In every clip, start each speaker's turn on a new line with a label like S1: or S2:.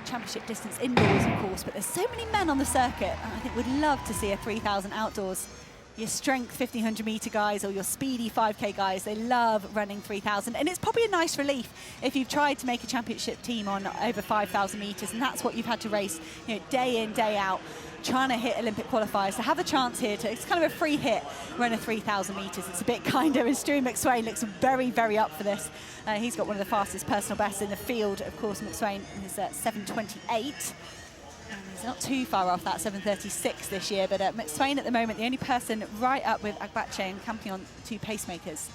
S1: championship distance indoors, of course, but there's so many men on the circuit, and I think we'd love to see a 3,000 outdoors. Your strength 1,500 metre guys or your speedy 5K guys, they love running 3,000. And it's probably a nice relief if you've tried to make a championship team on over 5,000 metres, and that's what you've had to race, you know, day in, day out, trying to hit Olympic qualifiers. To have a chance here to, it's kind of a free hit, run a 3,000 metres. It's a bit kinder, and Stewie McSweyn looks very, very up for this. He's got one of the fastest personal bests in the field. Of course, McSweyn is at 7:28. And he's not too far off that 7:36 this year, but McSweyn at the moment, the only person right up with Agbache and Campion, two pacemakers.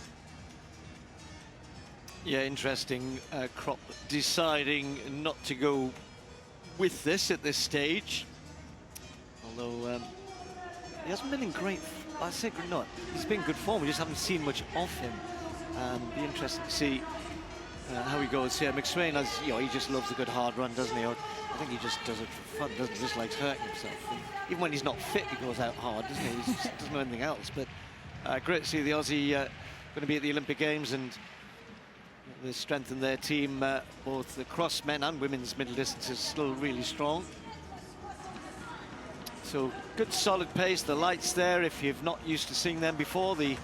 S2: Yeah, interesting. Krop deciding not to go with this at this stage. Although he hasn't been in great, I say not, he's been in good form, we just haven't seen much of him. Be interesting to see how he goes here. McSweyn, as you know, he just loves a good hard run, doesn't he? I think he just does it for fun, doesn't he? Just likes hurting himself. And even when he's not fit, he goes out hard, doesn't he? He just doesn't know anything else. But great to see the Aussie going to be at the Olympic Games, and they strengthen their team. Both the cross men and women's middle distance is still really strong. So good solid pace, the lights there, if you've not used to seeing them before, the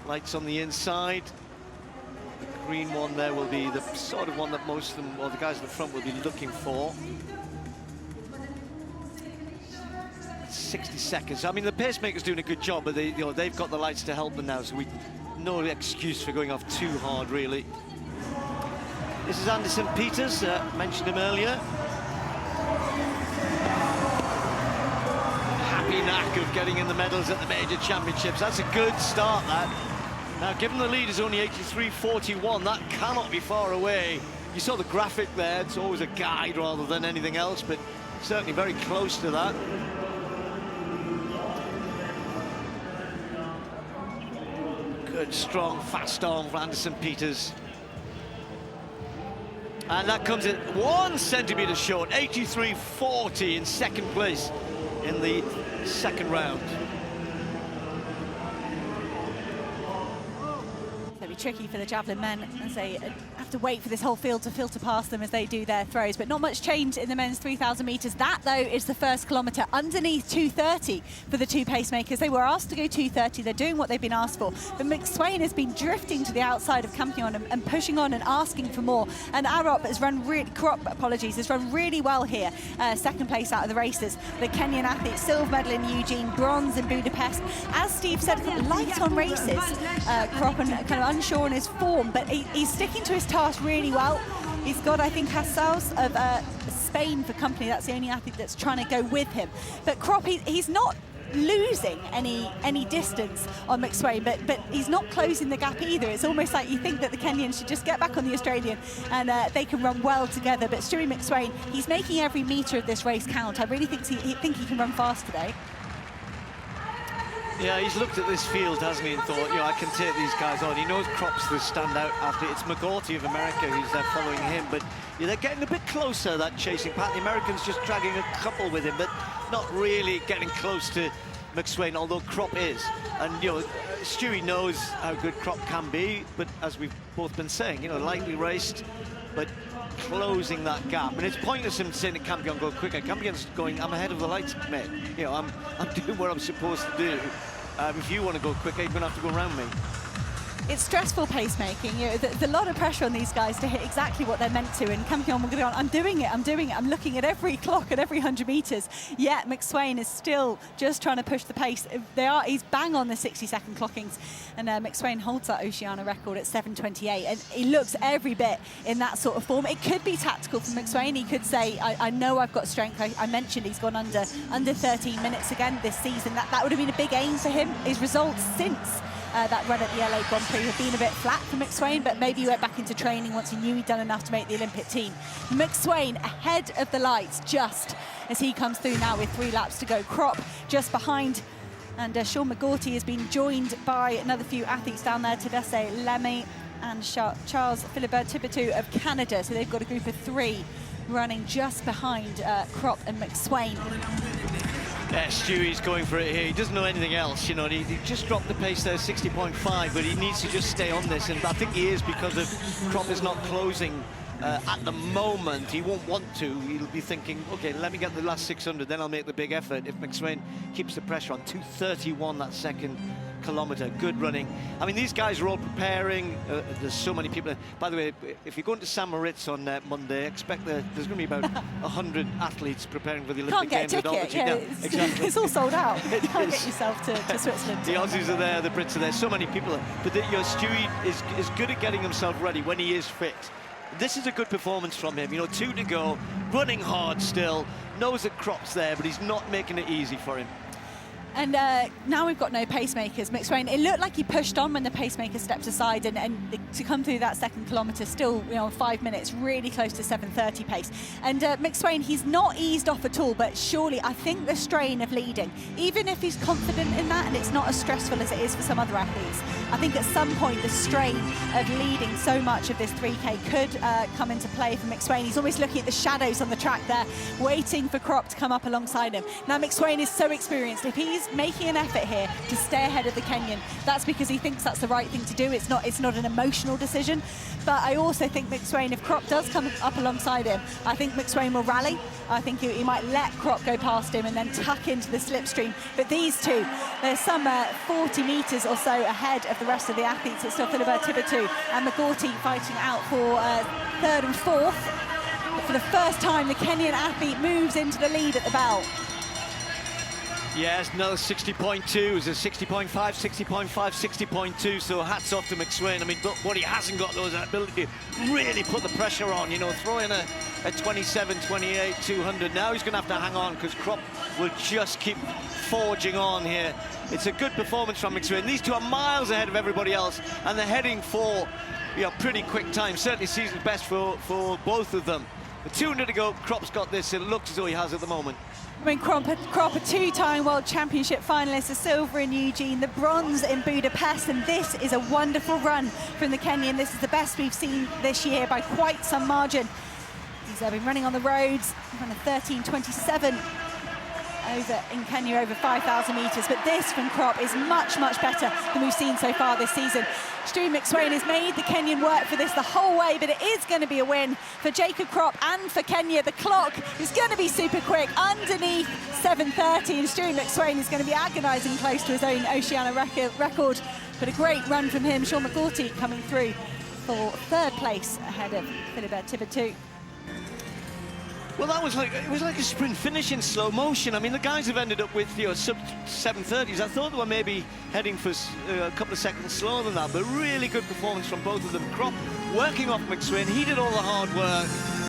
S2: lights on the inside. The green one there will be the sort of one that most of them, or the guys at the front, will be looking for. 60 seconds. I mean, the pacemaker's doing a good job, but they, you know, they've got the lights to help them now, so no excuse for going off too hard, really. This is Anderson Peters, mentioned him earlier. Happy knack of getting in the medals at the major championships. That's a good start, that. Now, given the lead is only 83.41, that cannot be far away. You saw the graphic there. It's always a guide rather than anything else, but certainly very close to that. Good, strong, fast arm for Anderson Peters. And that comes in 1 centimetre short, 83.40 in second place in the second round.
S1: It'll be tricky for the javelin men as they have to wait for this whole field to filter past them as they do their throws, but not much change in the men's 3,000 metres. That, though, is the first kilometre underneath 2:30 for the two pacemakers. They were asked to go 2:30. They're doing what they've been asked for, but McSweyn has been drifting to the outside of Campion and pushing on and asking for more. And Krop has run really well here. Second place out of the races. The Kenyan athlete, silver medal in Eugene, bronze in Budapest. As Steve said, light on races. Krop and kind of unsure in his form, but he's sticking to his task really well. He's got, I think, Casals of Spain for company. That's the only athlete that's trying to go with him. But Krop, he's not losing any distance on McSweyn, but he's not closing the gap either. It's almost like you think that the Kenyans should just get back on the Australian and they can run well together. But Stewie McSweyn, he's making every metre of this race count. I really think he can run fast today.
S2: Yeah, he's looked at this field, hasn't he, and thought, you know, I can take these guys on. He knows Krop's the standout after. It's McGaughty of America who's there following him, but yeah, they're getting a bit closer, that chasing pack. The Americans just dragging a couple with him, but not really getting close to McSweyn, although Krop is. And, you know, Stewie knows how good Krop can be, but as we've both been saying, you know, lightly raced, but closing that gap. And it's pointless him saying to Campion, go quicker. Campion's going, I'm ahead of the lights, mate. You know, I'm doing what I'm supposed to do. If you want to go quicker, you're going to have to go around me.
S1: It's stressful pacemaking. You know, there's a lot of pressure on these guys to hit exactly what they're meant to. And Campion will go on, I'm doing it. I'm looking at every clock at every 100 metres. Yet McSweyn is still just trying to push the pace. He's bang on the 60-second clockings. And McSweyn holds that Oceania record at 7:28. And he looks every bit in that sort of form. It could be tactical for McSweyn. He could say, I know I've got strength. I mentioned he's gone under 13 minutes again this season. That would have been a big aim for him. His results since that run at the LA Grand Prix have been a bit flat for McSweyn, but maybe he went back into training once he knew he'd done enough to make the Olympic team. McSweyn ahead of the lights just as he comes through now with 3 laps to go. Krop just behind, and Sean McGaughty has been joined by another few athletes down there, Tadesse Lemmy and Charles Philibert Tipitou of Canada. So they've got a group of 3 running just behind Krop and McSweyn.
S2: Yeah, Stewie's going for it here. He doesn't know anything else, you know. He just dropped the pace there, 60.5, but he needs to just stay on this, and I think he is, because of Krop is not closing at the moment, he won't want to. He'll be thinking, okay, let me get the last 600, then I'll make the big effort. If McSweyn keeps the pressure on, 2:31 that second kilometre, good running. I mean, these guys are all preparing. There's so many people. By the way, if you're going to St. Moritz on Monday, expect there's going to be about 100 athletes preparing for the Olympic
S1: Can't get a
S2: Games.
S1: ticket, yeah,
S2: Exactly.
S1: it's all sold out. You can't get yourself to Switzerland.
S2: The Aussies are there, the Brits are there, so many people are. But Stewie is good at getting himself ready when he is fit. This is a good performance from him. You know, 2 to go, running hard still, knows that Crop's there, but he's not making it easy for him.
S1: And now we've got no pacemakers. McSweyn, it looked like he pushed on when the pacemaker stepped aside, and to come through that second kilometre still, you know, 5 minutes, really close to 7:30 pace. And McSweyn, he's not eased off at all, but surely I think the strain of leading, even if he's confident in that and it's not as stressful as it is for some other athletes, I think at some point the strain of leading so much of this 3K could come into play for McSweyn. He's almost looking at the shadows on the track there, waiting for Krop to come up alongside him. Now McSweyn is so experienced. If he's making an effort here to stay ahead of the Kenyan, that's because he thinks that's the right thing to do. It's not an emotional decision. But I also think McSweyn, if Krop does come up alongside him, I think McSweyn will rally. I think he might let Krop go past him and then tuck into the slipstream. But these two, there's some 40 metres or so ahead of the rest of the athletes. It's still Philibert Tebitu and McGaughty fighting out for third and fourth. But for the first time, the Kenyan athlete moves into the lead at the bell.
S2: Yes, another 60.2, it's a 60.5, 60.5, 60.2, so hats off to McSweyn. I mean, but what he hasn't got, though, is that ability to really put the pressure on, you know, throw in a 27, 28, 200. Now he's going to have to hang on because Krop will just keep forging on here. It's a good performance from McSweyn. These two are miles ahead of everybody else, and they're heading for, you know, pretty quick time. Certainly season's best for both of them. With 200 to go, Krop's got this. It looks as though he has at the moment.
S1: I mean, Krop, a two-time World Championship finalist, a silver in Eugene, the bronze in Budapest, and this is a wonderful run from the Kenyan. This is the best we've seen this year by quite some margin. He's been running on the roads, run a 13:27 over in Kenya over 5,000 metres, but this from Krop is much, much better than we've seen so far this season. Stewie McSweyn has made the Kenyan work for this the whole way, but it is going to be a win for Jacob Krop and for Kenya. The clock is going to be super quick, underneath 7:30, and Stewie McSweyn is going to be agonising close to his own Oceania record, but a great run from him. Sean McGaughty coming through for third place ahead of Philibert Tebitu.
S2: Well, that was like, it was like a sprint finish in slow motion. I mean, the guys have ended up with, you know, sub 7:30s. I thought they were maybe heading for a couple of seconds slower than that, but really good performance from both of them. Krop working off McSweyn. He did all the hard work.